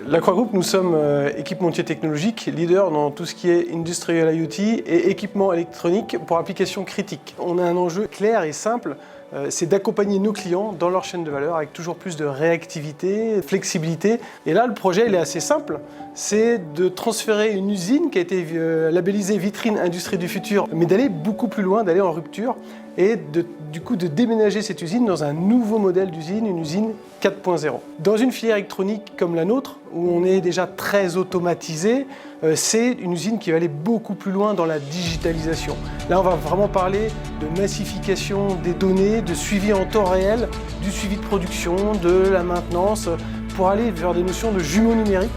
La Croix Group, nous sommes équipementier technologique, leader dans tout ce qui est Industrial IoT et équipement électronique pour applications critiques. On a un enjeu clair et simple, c'est d'accompagner nos clients dans leur chaîne de valeur avec toujours plus de réactivité, de flexibilité. Et là, le projet il est assez simple, c'est de transférer une usine qui a été labellisée vitrine industrie du futur, mais d'aller beaucoup plus loin, d'aller en rupture et du coup de déménager cette usine dans un nouveau modèle d'usine, une usine 4.0. Dans une filière électronique comme la nôtre, où on est déjà très automatisé, c'est une usine qui va aller beaucoup plus loin dans la digitalisation. Là, on va vraiment parler de massification des données, de suivi en temps réel, du suivi de production, de la maintenance, pour aller vers des notions de jumeaux numériques.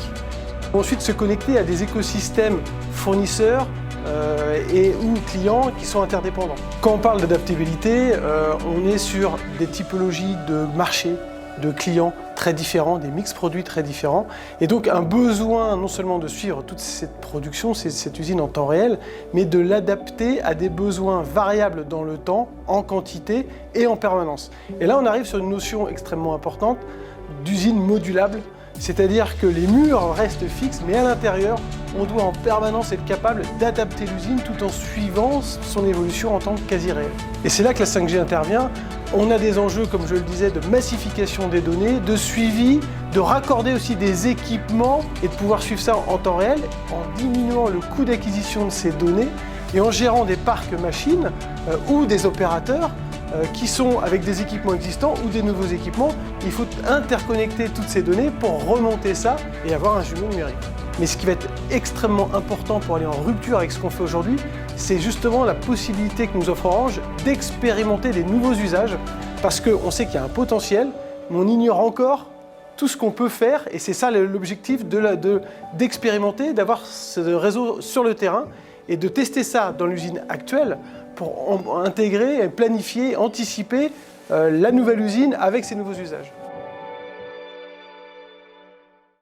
Ensuite, se connecter à des écosystèmes fournisseurs ou clients qui sont interdépendants. Quand on parle d'adaptabilité, on est sur des typologies de marché, de clients très différents, des mix produits très différents, et donc un besoin non seulement de suivre toute cette production, cette usine en temps réel, mais de l'adapter à des besoins variables dans le temps, en quantité et en permanence. Et là, on arrive sur une notion extrêmement importante d'usine modulable, c'est-à-dire que les murs restent fixes, mais à l'intérieur, on doit en permanence être capable d'adapter l'usine tout en suivant son évolution en temps quasi réel. Et c'est là que la 5G intervient. On a des enjeux, comme je le disais, de massification des données, de suivi, de raccorder aussi des équipements et de pouvoir suivre ça en temps réel, en diminuant le coût d'acquisition de ces données et en gérant des parcs machines ou des opérateurs qui sont avec des équipements existants ou des nouveaux équipements. Il faut interconnecter toutes ces données pour remonter ça et avoir un jumeau numérique. Mais ce qui va être extrêmement important pour aller en rupture avec ce qu'on fait aujourd'hui, c'est justement la possibilité que nous offre Orange d'expérimenter des nouveaux usages, parce qu'on sait qu'il y a un potentiel, mais on ignore encore tout ce qu'on peut faire, et c'est ça l'objectif d'expérimenter, d'avoir ce réseau sur le terrain et de tester ça dans l'usine actuelle pour intégrer, planifier, anticiper la nouvelle usine avec ses nouveaux usages.